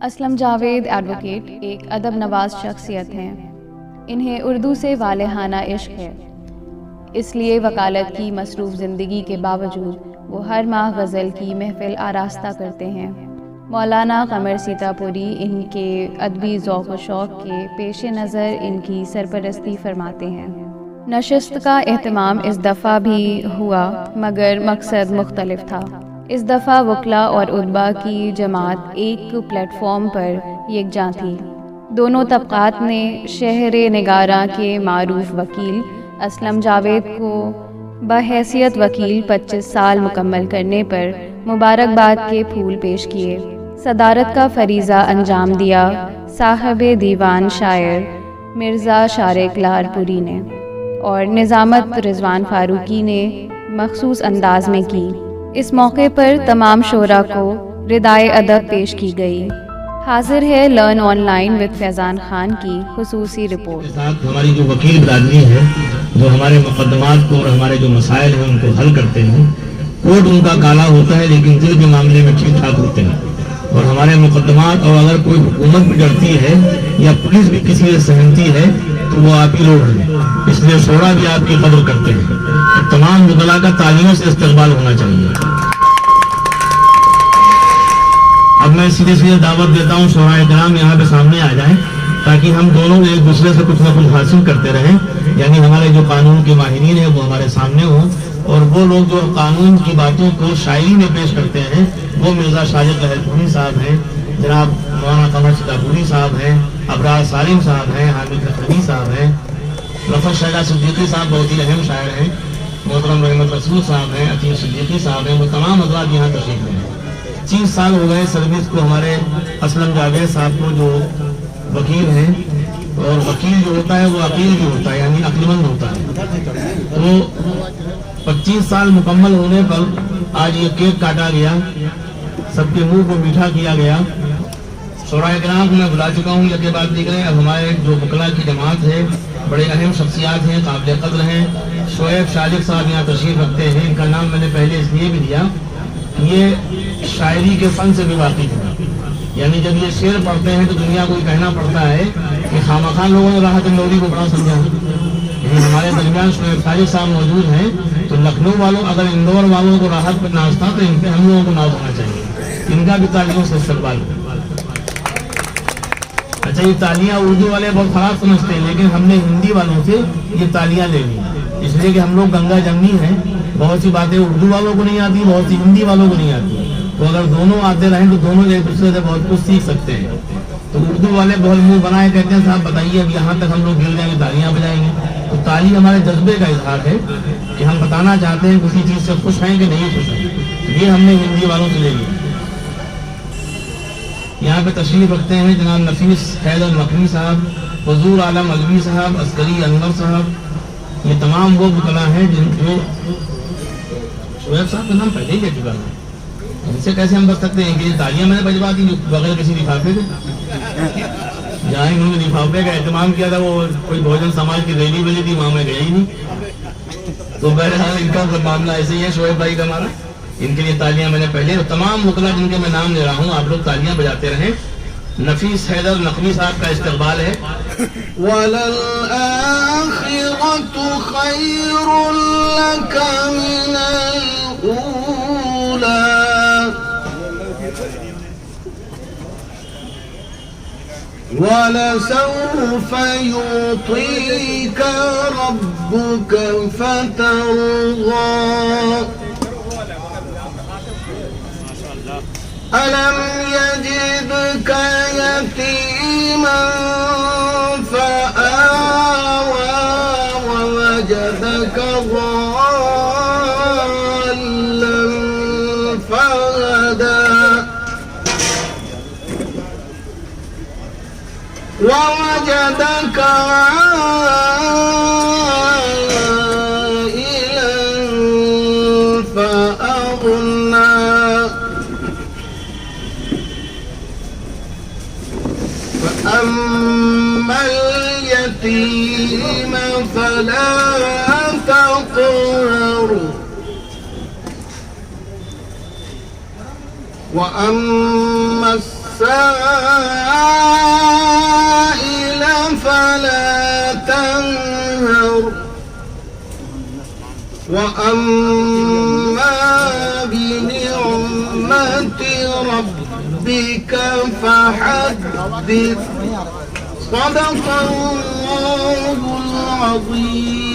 Aslam Javed advocate ایک ادب نواز شخصیت ہیں۔ انہیں اردو سے والہانہ عشق ہے، اس لیے وکالت کی مصروف زندگی کے باوجود وہ ہر ماہ غزل کی محفل آراستہ کرتے ہیں۔ مولانا قمر سیتا پوری ان کے ادبی ذوق و شوق کے پیش نظر ان کی سرپرستی فرماتے ہیں۔ نشست کا اہتمام اس دفعہ بھی ہوا مگر مقصد مختلف تھا۔ اس دفعہ وکلا اور ادبا کی جماعت ایک پلیٹ فارم پر یکجاں تھی۔ دونوں طبقات نے شہر نگاراں کے معروف وکیل اسلم جاوید کو بحیثیت وکیل 25 سال مکمل کرنے پر مبارکباد کے پھول پیش کیے۔ صدارت کا فریضہ انجام دیا صاحب دیوان شاعر مرزا شارق لہارپوری نے، اور نظامت رضوان فاروقی نے مخصوص انداز میں کی۔ اس موقع پر تمام شعراء کو ردائے ادب پیش کی گئی۔ حاضر ہے لرن آن لائن وتھ فیضان خان کی خصوصی رپورٹ۔ ہماری جو وکیل برادری ہے جو ہمارے مقدمات کو اور ہمارے جو مسائل ہیں ان کو حل کرتے ہیں، کوٹ ان کا کالا ہوتا ہے لیکن دل کے معاملے میں ٹھیک ٹھاک ہوتے ہیں، اور ہمارے مقدمات، اور اگر کوئی حکومت بھی ڈرتی ہے یا پولیس بھی کسی سے سہمتی ہے تو وہ آپ ہی لوگ ہیں، اس لیے شعراء بھی آپ کی قدر کرتے ہیں۔ تمام وکلاء کا تعلیموں سے استقبال ہونا چاہیے۔ اب میں سیدھے دعوت دیتا ہوں شعراء کرام یہاں پہ سامنے آ جائیں تاکہ ہم دونوں ایک دوسرے سے کچھ نہ کچھ حاصل کرتے رہیں، یعنی ہمارے جو قانون کے ماہرین ہیں وہ ہمارے سامنے ہوں، اور وہ لوگ جو قانون کی باتوں کو شاعری میں پیش کرتے ہیں وہ مرزا شارق لہارپوری صاحب ہیں، جناب مولانا قمر سیتا پوری صاحب ہیں، ابرار سالم صاحب ہیں، حامد لکھنوی صاحب ہیں، رفعت شہزاد صدیقی صاحب بہت ہی اہم شاعر ہیں، محترم رحمت رسول صاحب ہیں، عتیق صدیقی صاحب ہیں، وہ تمام حضرات یہاں تشریف لے ہیں۔ 30 سال ہو گئے سروس کو ہمارے اسلم جاوید صاحب کو جو وکیل ہیں، اور وکیل جو ہوتا ہے وہ عقیل بھی ہوتا ہے، یعنی عقل مند ہوتا ہے۔ تو 25 سال مکمل ہونے پر آج یہ کیک کاٹا گیا، سب کے منہ کو میٹھا کیا گیا۔ شعراء کرام کو میں بلا چکا ہوں، یہ بات دیکھ رہے ہیں۔ اب ہمارے جو وکلاء کی جماعت ہے بڑے اہم شخصیات ہیں، قابل قدر ہیں۔ شعیب شارق صاحب یہاں تشریف رکھتے ہیں، ان کا نام میں نے پہلے اس لیے بھی دیا، یہ شاعری کے فن سے بھی واقف ہے، یعنی جب یہ شعر پڑھتے ہیں تو دنیا کو یہ کہنا پڑتا ہے کہ خامخواہ لوگوں نے راحت اندوری کو بڑا سمجھا۔ یعنی ہمارے درمیان شعیب شارق صاحب موجود ہیں، تو لکھنؤ والوں اگر اندور والوں کو راحت پر ناز تھا تو ان پہ ہم لوگوں کو ناز ہونا چاہیے، ان کا بھی تعلیموں سے استقبال ہو۔ اچھا، یہ تالیاں اردو والے بہت خراب سمجھتے ہیں، لیکن ہم نے ہندی والوں سے یہ تالیاں لے لی، اس لیے کہ ہم لوگ گنگا جمنی ہیں، بہت سی باتیں اردو والوں کو نہیں آتی، بہت سی ہندی والوں کو نہیں آتی، تو اگر دونوں آتے رہیں تو دونوں ایک دوسرے سے بہت کچھ سیکھ سکتے ہیں۔ تو اردو والے بہت منہ بنائے کہتے ہیں صاحب بتائیے اب یہاں تک ہم لوگ گر جائیں گے تالیاں بجائیں گے، تو تالی ہمارے جذبے کا اظہار ہے کہ ہم بتانا چاہتے ہیں کسی چیز سے خوش ہیں کہ نہیں خوش ہیں، یہ ہم نے ہندی والوں سے لے لیا۔ یہاں پہ تشریف رکھتے ہیں جناب نفیس حیدر نقوی صاحب، حضور عالم علوی صاحب، عسکری انور صاحب، یہ تمام وہ وکلاء ہیں جن جو شعیب صاحب کا نام پہلے ہی لے چکا ہے، ان سے کیسے ہم بچ سکتے ہیں کہ یہ تالیاں میں نے بجوا دی بغیر کسی لفافے کے؟ جہاں انہوں نے لفافے کا اہتمام کیا تھا، وہ کوئی بہوجن سماج کی ریلی ویلی تھی، وہاں میں گیا ہی نہیں۔ تو بہرحال ان کا معاملہ ایسے ہی ہے، شعیب بھائی کا ہمارا، ان کے لیے تالیاں میں نے پہلے، تمام وکلاء جن کے میں نام لے رہا ہوں آپ لوگ تالیاں بجاتے رہیں۔ نفیس حیدر نقوی صاحب کا استقبال ہے۔ وَلَلْآخِرَةُ خَيْرٌ لَكَ مِنَ الْأُولَى وَلَسَوْفَ يُعْطِيكَ رَبُّكَ فَتَرْضَىٰ أَلَمْ يَجِدْكَ يَتِيمًا فَآوَىٰ وَوَجَدَكَ ضَالًّا فَهَدَىٰ وَوَجَدَكَ عَائِلًا فَأَغْنَىٰ فَأَمَّا الْيَتِيمَ فَلَا تَقْهَرْ وَأَمَّا السائل فلا تنهر وأما بنعمة ربك فحدث صدق الله العظيم.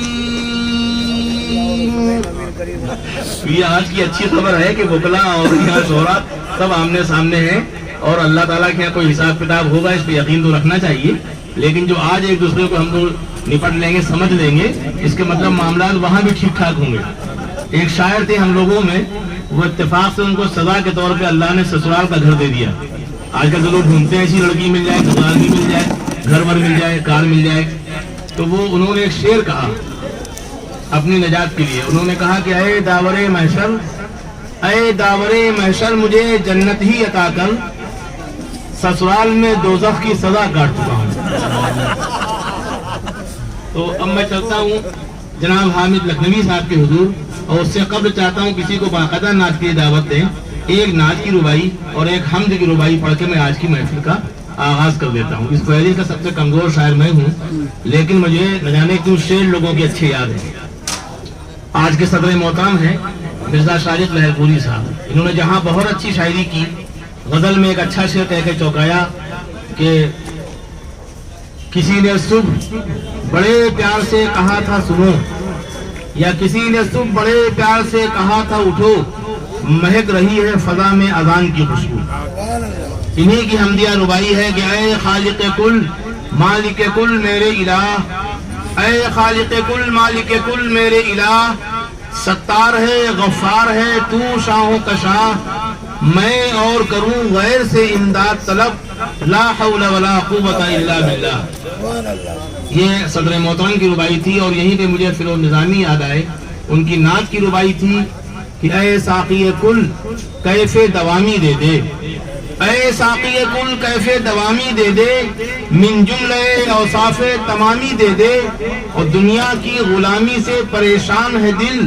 یہ آج کی اچھی خبر ہے کہ بکلا اور یہاں شہرا سب آمنے سامنے ہیں اور اللہ تعالیٰ کے یہاں کوئی حساب کتاب ہوگا اس پہ یقین تو رکھنا چاہیے. لیکن جو آج ایک دوسرے کو ہم لوگ نپٹ لیں گے سمجھ لیں گے اس کے مطلب معاملات وہاں بھی ٹھیک ٹھاک ہوں گے. ایک شاعر تھے ہم لوگوں میں وہ اتفاق سے ان کو سزا کے طور پہ اللہ نے سسرال کا گھر دے دیا. آج کل تو لوگ ڈھونڈتے ہیں ایسی لڑکی مل جائے سسرال بھی مل جائے گھر ور مل جائے کار مل جائے. تو وہ انہوں نے ایک شعر کہا اپنی نجات کے لیے. انہوں نے کہا کہ اے داور محشر مجھے جنت ہی عطا کر سسرال میں دوزخ کی سزا کاٹ چکا ہوں. تو اب میں چلتا ہوں جناب حامد لکھنوی صاحب کے حضور اور اس سے قبل چاہتا ہوں کسی کو باقاعدہ نعت کی دعوت دیں. ایک نعت کی ربائی اور ایک حمد کی ربائی پڑھ کے میں آج کی محفل کا آغاز کر دیتا ہوں. اس فہرست کا سب سے کمزور شاعر میں ہوں لیکن مجھے نہ جانے کیوں شعر لوگوں کے اچھے یاد ہیں. آج کے صدر محترم ہیں مرزا شارق لہرپوری صاحب. انہوں نے جہاں بہت اچھی شاعری کی غزل میں ایک اچھا شعر کہہ کے چوکایا کہ کسی نے صبح بڑے پیار سے کہا تھا سنو یا کسی نے صبح بڑے پیار سے کہا تھا اٹھو مہک رہی ہے فضا میں اذان کی خوشبو. انہی کی حمدیہ ربائی ہے کہ اے خالق کل مالک کل میرے الہ اے خالق کل مالک کل میرے الہ ستار ہے غفار ہے تو شاہوں کا شاہ میں اور کروں غیر سے امداد طلب لا حول ولا قوت الا باللہ. یہ صدر محترم کی ربائی تھی اور یہیں پہ مجھے فیروز نظامی یاد آئے. ان کی نعت کی ربائی تھی کہ اے ساقی کل کیف دوامی دے دے اے ساقی کل کیف دوامی دے دے من جملے اوصاف تمامی دے دے اور دنیا کی غلامی سے پریشان ہے دل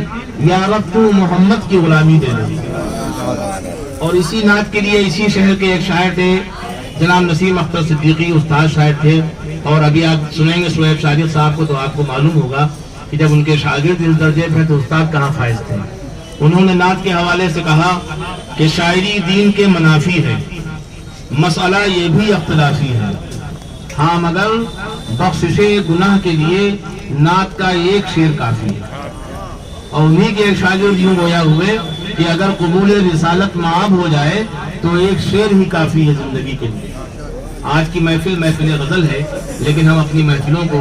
یا رب تو محمد کی غلامی دے دے. اور اسی نعت کے لیے اسی شہر کے ایک شاعر تھے جناب نسیم اختر صدیقی استاد شاعر تھے. اور ابھی آپ سنیں گے شعیب شارق صاحب کو تو آپ کو معلوم ہوگا کہ جب ان کے شاگرد اس درجے پہ تو استاد کہاں فائز تھے. انہوں نے نعت کے حوالے سے کہا کہ شاعری دین کے منافی ہے مسئلہ یہ بھی اختلافی ہے ہاں مگر بخشش گناہ کے لیے نعت کا ایک شعر کافی ہے. اور انہی کے ایک شاگرد یوں گویا ہوئے کہ اگر قبول رسالت معاب ہو جائے تو ایک شعر ہی کافی ہے زندگی کے لیے. آج کی محفل غزل ہے لیکن ہم اپنی محفلوں کو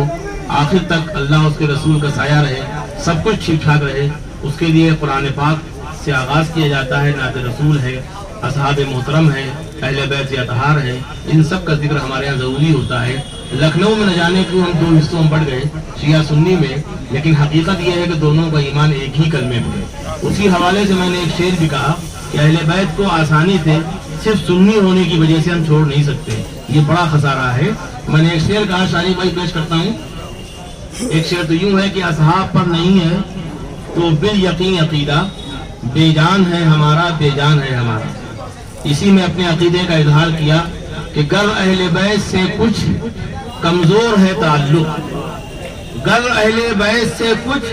آخر تک اللہ اس کے رسول کا سایہ رہے سب کچھ ٹھیک ٹھاک رہے اس کے لیے قرآن پاک سے آغاز کیا جاتا ہے. نعت رسول ہے اصحاب محترم ہے اہل بیت اطہار ہے ان سب کا ذکر ہمارے یہاں ضروری ہوتا ہے. لکھنؤ میں نہ جانے کیوں ہم دو حصوں میں بڑھ گئے شیعہ سنی میں لیکن حقیقت یہ ہے کہ دونوں کا ایمان ایک ہی کلمے میں ہے. اسی حوالے سے میں نے ایک شعر بھی کہا کہ اہل بیت کو آسانی سے صرف سنی ہونے کی وجہ سے ہم چھوڑ نہیں سکتے یہ بڑا خسارہ ہے. میں نے ایک شعر کہا شاعری بھائی پیش کرتا ہوں. ایک شعر تو یوں ہے کہ اصحاب پر نہیں ہے تو بال یقین عقیدہ بے جان ہے ہمارا بے جان ہے ہمارا. اسی میں اپنے عقیدے کا اظہار کیا کہ گر اہل بیت سے کچھ کمزور ہے تعلق گر اہل بیت سے کچھ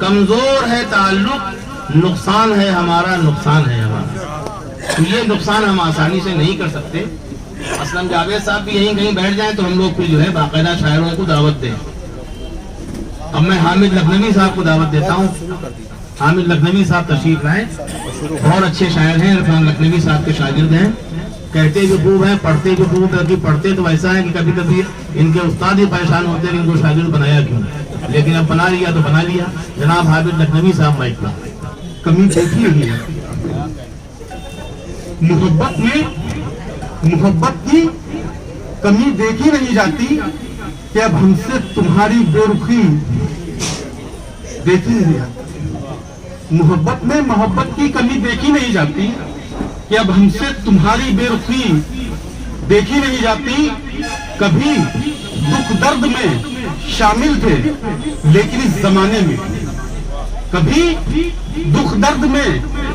کمزور ہے تعلق نقصان ہے ہمارا نقصان ہے ہمارا. تو یہ نقصان ہم آسانی سے نہیں کر سکتے. اسلم جاوید صاحب بھی یہیں کہیں بیٹھ جائیں تو ہم لوگ پھر جو ہے باقاعدہ شاعروں کو دعوت دیں. اب میں حامد لکھنوی صاحب کو دعوت دیتا ہوں. حامد لکھنوی صاحب تشریف لائیں. بہت اچھے شاعر ہیں عرفان لکھنوی صاحب کے شاگرد ہیں. کہتے بھی خوب ہیں پڑھتے بھی خوب ہیں. پڑھتے تو ایسا ہے کہ کبھی کبھی ان کے استاد ہی پریشان ہوتے ہیں ان کو شاگرد بنایا کیوں لیکن اب بنا لیا تو بنا لیا. جناب حامد لکھنوی صاحب مائک پر. کمی دیکھی ہوئی ہے محبت کی کمی دیکھی نہیں جاتی کہ اب ہم سے تمہاری بے رخی دیکھی نہیں جاتی. محبت میں محبت کی کمی دیکھی نہیں جاتی کہ اب ہم سے تمہاری بے رخی دیکھی نہیں جاتی. کبھی دکھ درد میں شامل تھے لیکن اس زمانے میں کبھی دکھ درد میں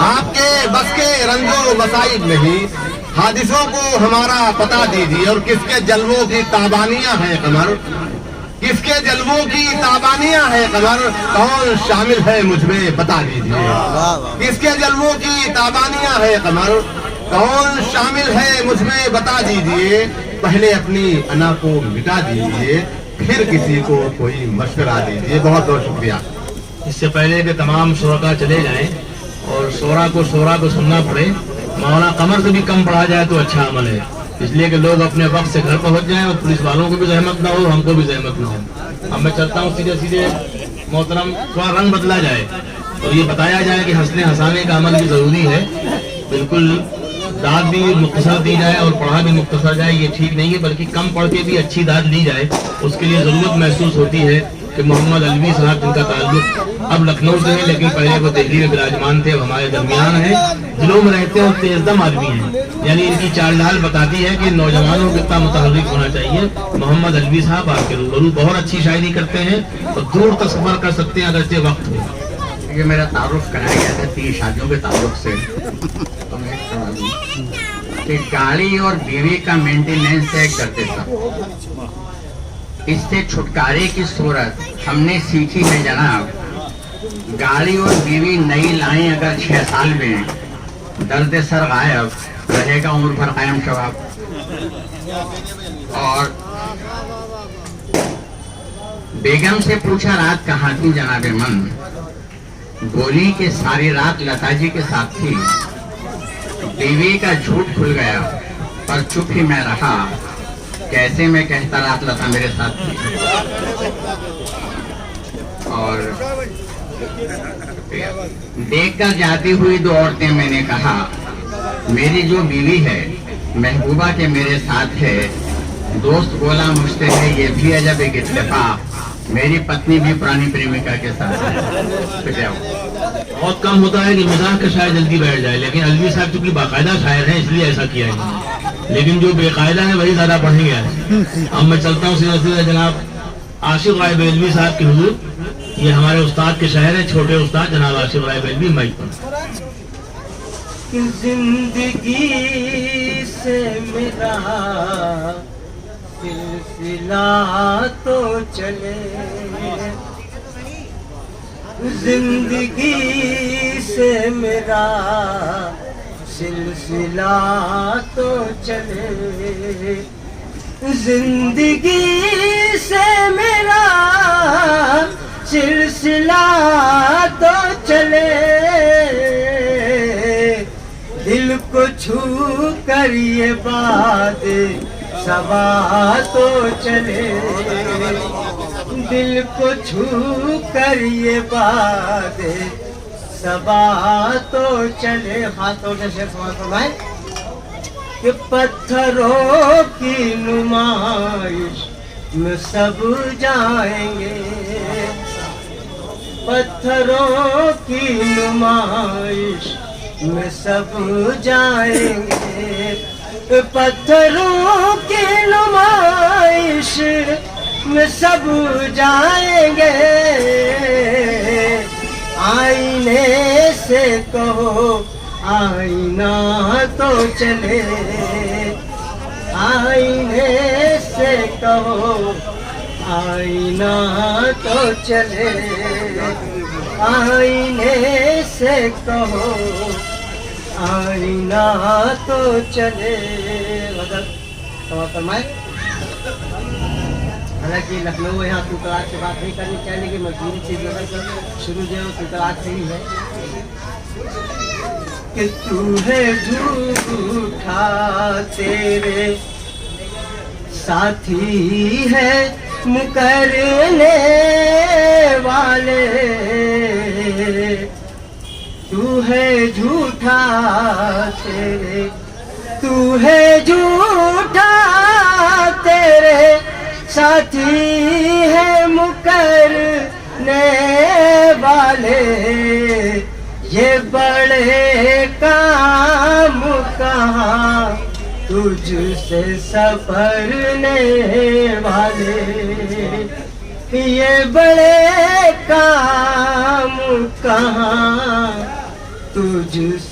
آپ کے بس کے رنجو مصائب نہیں، حادثوں کو ہمارا پتہ دیجیے، اور کس کے جلووں کی تابانیاں ہیں قمر، کس کے جلووں کی تابانیاں ہیں قمر، کون شامل ہے مجھ میں بتا دیجیے، کس کے جلووں کی تابانیاں ہیں قمر، کون شامل ہے مجھ میں بتا دیجیے، پہلے اپنی انا کو مٹا دیجیے، پھر کسی کو کوئی مشورہ دیجیے۔ بہت بہت شکریہ۔ اس سے پہلے کہ تمام شرکا چلے جائیں اور شورا کو سننا پڑے، مولانا قمر سے بھی کم پڑھا جائے تو اچھا عمل ہے، اس لیے کہ لوگ اپنے وقت سے گھر پہنچ جائیں اور پولیس والوں کو بھی زحمت نہ ہو، ہم کو بھی زحمت نہ ہو۔ اب میں چلتا ہوں سیدھے محترم، تھوڑا رنگ بدلا جائے اور یہ بتایا جائے کہ ہنسنے ہنسانے کا عمل بھی ضروری ہے، بالکل داد بھی مختصر دی جائے اور پڑھا بھی مختصر جائے، یہ ٹھیک نہیں ہے، بلکہ کم پڑھ کے بھی اچھی داد لی جائے، اس کے لیے ضرورت محسوس ہوتی ہے کہ محمد علوی صاحب جن کا تعلق اب لکھنؤ سے ہے لیکن پہلے وہ دہلی میں براجمان تھے، اب ہمارے درمیان ہیں، دلوں میں رہتے ہیں اور تیز دم آدمی ہیں، یعنی ان کی چال ڈھال بتاتی ہے کہ نوجوانوں کو کتنا متحرک ہونا چاہیے۔ محمد علوی صاحب آپ کے روبرو بہت اچھی شاعری کرتے ہیں اور دور تک سفر کر سکتے ہیں اگرچہ وقت ہو۔ یہ میرا تعارف کرایا گیا تھا 3 شادیوں کے تعلق سے، تو میں کرا دوں کہ گاڑی اور بیوی کا مینٹیننس طے کرتے سب، اس سے چھٹکارے کی صورت ہم نے سیکھی ہے جناب، گاڑی اور بیوی نئی لائیں اگر 6 سال میں، درد سر غائب رہے گا عمر بھر قائم شباب۔ اور بیگم سے پوچھا رات کہاں تھی جناب من، بولی کہ ساری رات لتا جی کے ساتھ تھی، بیوی کا جھوٹ کھل گیا پر چپ ہی میں رہا، کیسے میں کہتا رات لتا میرے ساتھ تھی۔ اور دیکھ کر جاتی ہوئی 2 عورتیں میں نے کہا، میری جو بیوی ہے محبوبہ کے میرے ساتھ ہے، دوست بولا مجھ سے ہے یہ بھی عجب ایک اتفاق، میری پتنی بھی پرانی پریمکا کے ساتھ ہے۔ بہت کم ہوتا ہے کہ مزاح کا شاعر جلدی بیٹھ جائے، لیکن علوی صاحب چونکہ باقاعدہ شاعر ہیں اس لیے ایسا کیا ہے، لیکن جو بے قاعدہ ہے وہی زیادہ پڑھیں گے۔ اب میں چلتا ہوں سیدھا جناب عاشق رائے بریلوی صاحب کے حضور، یہ ہمارے استاد کے شاعر ہیں، چھوٹے استاد جناب عاشق رائے بریلوی، مائک پر۔ زندگی سے میرا سلسلہ تو چلے، زندگی سے میرا سلسلہ تو چلے، زندگی سے میرا سلسلہ تو چلے، دل کو چھو کر یہ بات صبا تو چلے، دل کو چھو کر یہ بات صبا تو چلے۔ خاص طور سے شعر سماعت فرمائیں کہ پتھروں کی نمائش میں سب جائیں گے، پتھروں کی نمائش میں سب جائیں گے، پتھروں کی نمائش میں سب جائیں گے، آئینے سے کہو آئینہ تو چلے، آئینے سے کہو آئینہ تو چلے، آئینے سے کہو آئینہ تو چلے۔ غزل سماعت فرمائیں۔ حالانکہ لکھنؤ یہاں توتراج سے بات نہیں کرنی چاہیے کہ مزدوری چیز نظر کر شروع جو توتراج سے ہی ہے کہ تو ہے جھوٹا تیرے ساتھی ہے مکرنے والے، تو ہے جھوٹا تیرے، تو ہے جھوٹا تیرے ساتھی ہے مکرنے والے، یہ بڑے کام کہاں تجھ سے سفرنے والے، یہ بڑے کام کہاں تجھ